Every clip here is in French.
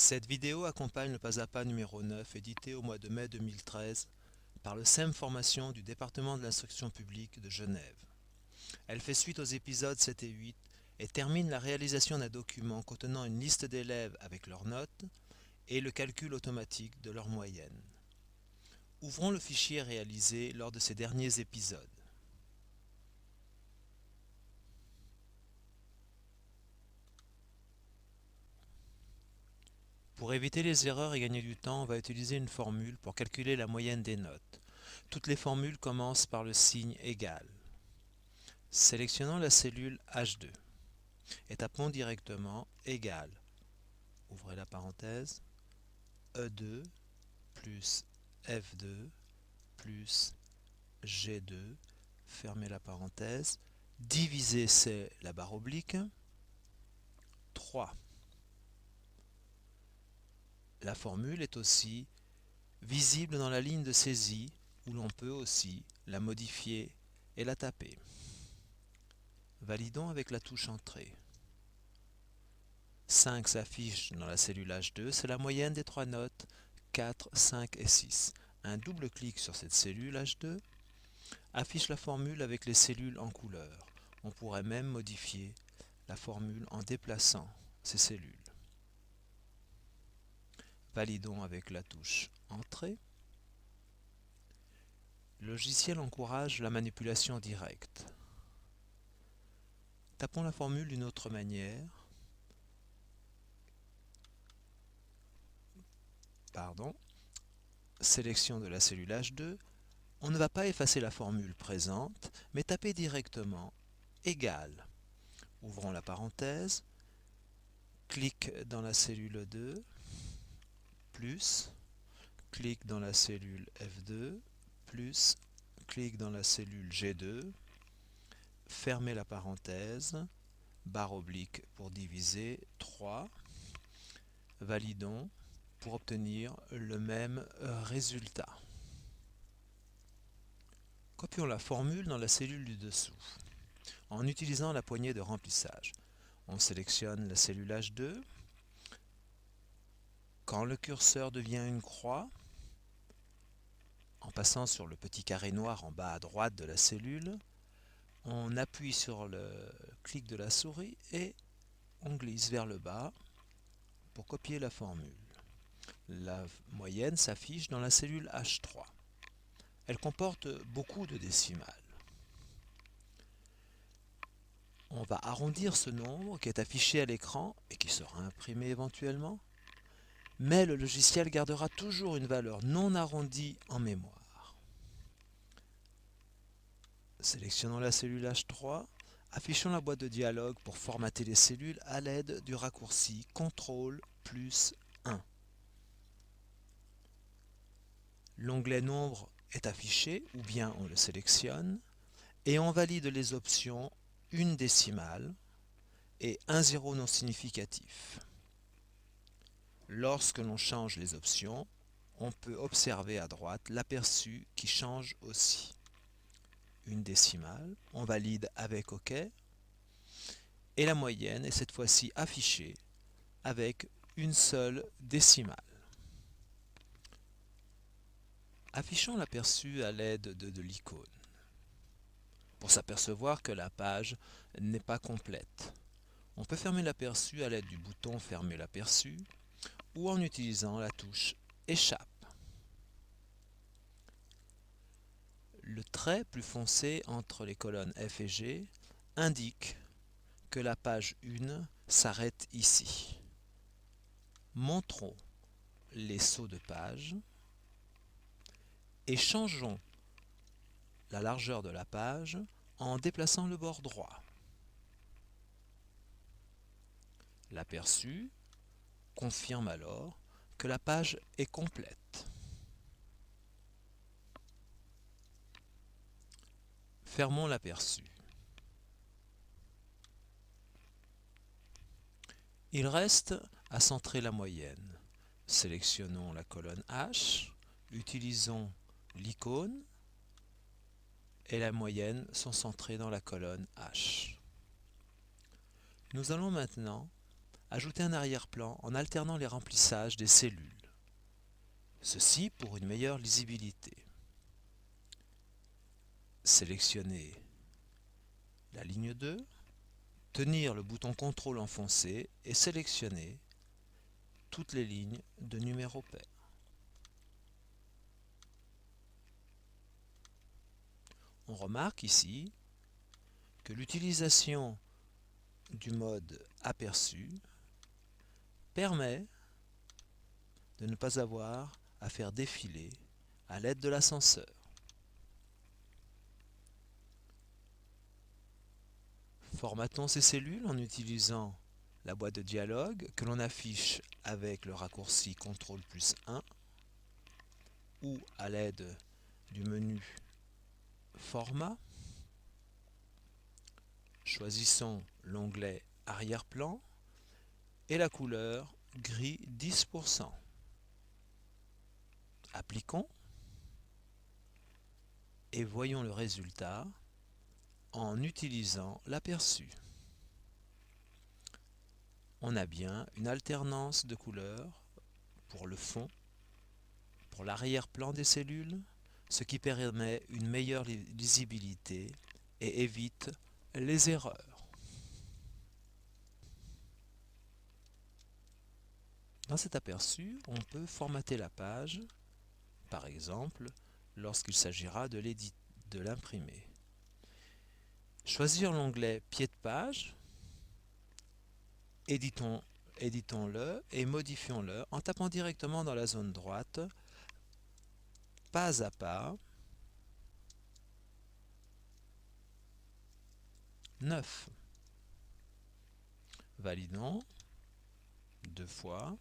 Cette vidéo accompagne le pas à pas numéro 9 édité au mois de mai 2013 par le SEM Formation du département de l'instruction publique de Genève. Elle fait suite aux épisodes 7 et 8 et termine la réalisation d'un document contenant une liste d'élèves avec leurs notes et le calcul automatique de leur moyenne. Ouvrons le fichier réalisé lors de ces derniers épisodes. Pour éviter les erreurs et gagner du temps, on va utiliser une formule pour calculer la moyenne des notes. Toutes les formules commencent par le signe égal. Sélectionnons la cellule H2 et tapons directement égal, ouvrez la parenthèse, E2 plus F2 plus G2, fermez la parenthèse, diviser c'est la barre oblique, 3. La formule est aussi visible dans la ligne de saisie où l'on peut aussi la modifier et la taper. Validons avec la touche Entrée. 5 s'affiche dans la cellule H2, c'est la moyenne des trois notes 4, 5 et 6. Un double clic sur cette cellule H2 affiche la formule avec les cellules en couleur. On pourrait même modifier la formule en déplaçant ces cellules. Validons avec la touche Entrée. Le logiciel encourage la manipulation directe. Tapons la formule d'une autre manière. Sélection de la cellule H2. On ne va pas effacer la formule présente, mais taper directement égal. Ouvrons la parenthèse, clic dans la cellule 2, plus, clic dans la cellule F2, plus, clic dans la cellule G2, fermez la parenthèse, barre oblique pour diviser, 3, validons pour obtenir le même résultat. Copions la formule dans la cellule du dessous en utilisant la poignée de remplissage. On sélectionne la cellule H2. Quand le curseur devient une croix, en passant sur le petit carré noir en bas à droite de la cellule, on appuie sur le clic de la souris et on glisse vers le bas pour copier la formule. La moyenne s'affiche dans la cellule H3. Elle comporte beaucoup de décimales. On va arrondir ce nombre qui est affiché à l'écran et qui sera imprimé éventuellement, mais le logiciel gardera toujours une valeur non arrondie en mémoire. Sélectionnons la cellule H3, affichons la boîte de dialogue pour formater les cellules à l'aide du raccourci CTRL plus 1. L'onglet Nombre est affiché, ou bien on le sélectionne, et on valide les options une décimale et un zéro non significatif. Lorsque l'on change les options, on peut observer à droite l'aperçu qui change aussi. Une décimale, on valide avec OK, et la moyenne est cette fois-ci affichée avec une seule décimale. Affichons l'aperçu à l'aide de l'icône pour s'apercevoir que la page n'est pas complète. On peut fermer l'aperçu à l'aide du bouton Fermer l'aperçu ou en utilisant la touche Échappe. Le trait plus foncé entre les colonnes F et G indique que la page 1 s'arrête ici. Montrons les sauts de page et changeons la largeur de la page en déplaçant le bord droit. L'aperçu confirme alors que la page est complète. Fermons l'aperçu. Il reste à centrer la moyenne. Sélectionnons la colonne H, utilisons l'icône et la moyenne sont centrées dans la colonne H. Nous allons maintenant ajouter un arrière-plan en alternant les remplissages des cellules. Ceci pour une meilleure lisibilité. Sélectionner la ligne 2, tenir le bouton CTRL enfoncé et sélectionner toutes les lignes de numéro pair. On remarque ici que l'utilisation du mode aperçu permet de ne pas avoir à faire défiler à l'aide de l'ascenseur. Formatons ces cellules en utilisant la boîte de dialogue que l'on affiche avec le raccourci CTRL+1 ou à l'aide du menu Format. Choisissons l'onglet Arrière-plan et la couleur gris 10%. Appliquons et voyons le résultat en utilisant l'aperçu. On a bien une alternance de couleurs pour le fond, pour l'arrière-plan des cellules, ce qui permet une meilleure lisibilité et évite les erreurs. Dans cet aperçu, on peut formater la page, par exemple, lorsqu'il s'agira de l'imprimer. Choisir l'onglet Pied de page, éditons-le et modifions-le en tapant directement dans la zone droite, pas à pas, 9. Validons 2 fois.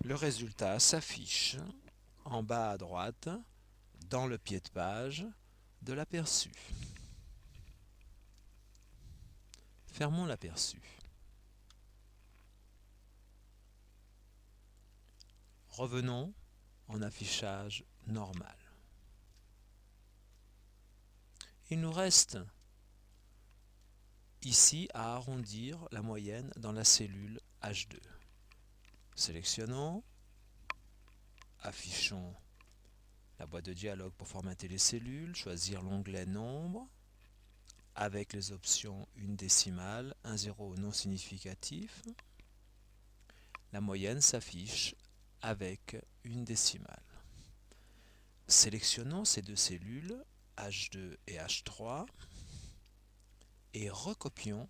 Le résultat s'affiche en bas à droite dans le pied de page de l'aperçu. Fermons l'aperçu. Revenons en affichage normal. Il nous reste ici à arrondir la moyenne dans la cellule H2. Sélectionnons, affichons la boîte de dialogue pour formater les cellules, choisir l'onglet Nombre avec les options une décimale, un zéro non significatif. La moyenne s'affiche avec une décimale. Sélectionnons ces deux cellules, H2 et H3, et recopions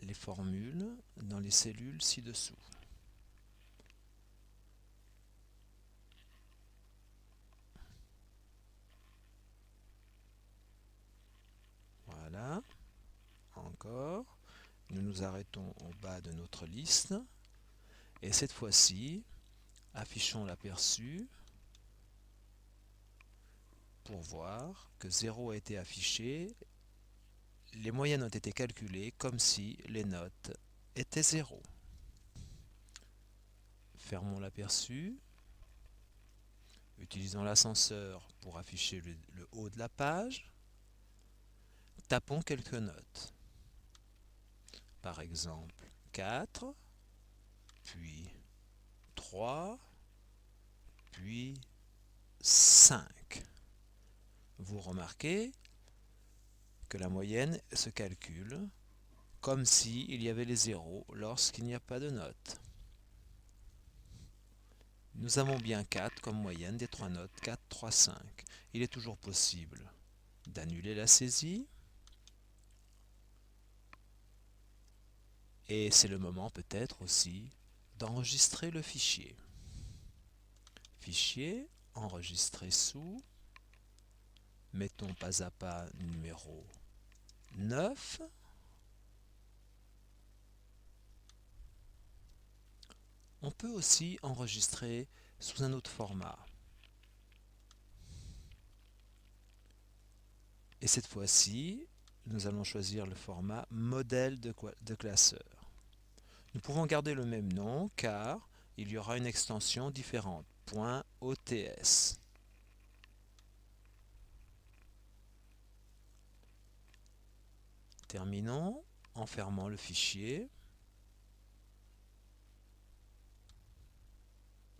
les formules dans les cellules ci-dessous. Voilà, encore. Nous nous arrêtons au bas de notre liste. Et cette fois-ci, affichons l'aperçu pour voir que 0 a été affiché. Les moyennes ont été calculées comme si les notes étaient 0. Fermons l'aperçu. Utilisons l'ascenseur pour afficher le haut de la page. Tapons quelques notes. Par exemple, 4, puis 3, puis 5. Vous remarquez que la moyenne se calcule comme s'il y avait les zéros lorsqu'il n'y a pas de notes. Nous avons bien 4 comme moyenne des 3 notes, 4, 3, 5. Il est toujours possible d'annuler la saisie. Et c'est le moment peut-être aussi d'enregistrer le fichier. Fichier, enregistrer sous, mettons pas à pas numéro 9. On peut aussi enregistrer sous un autre format. Et cette fois-ci, nous allons choisir le format modèle de classeur. Nous pouvons garder le même nom car il y aura une extension différente, .ots. Terminons en fermant le fichier.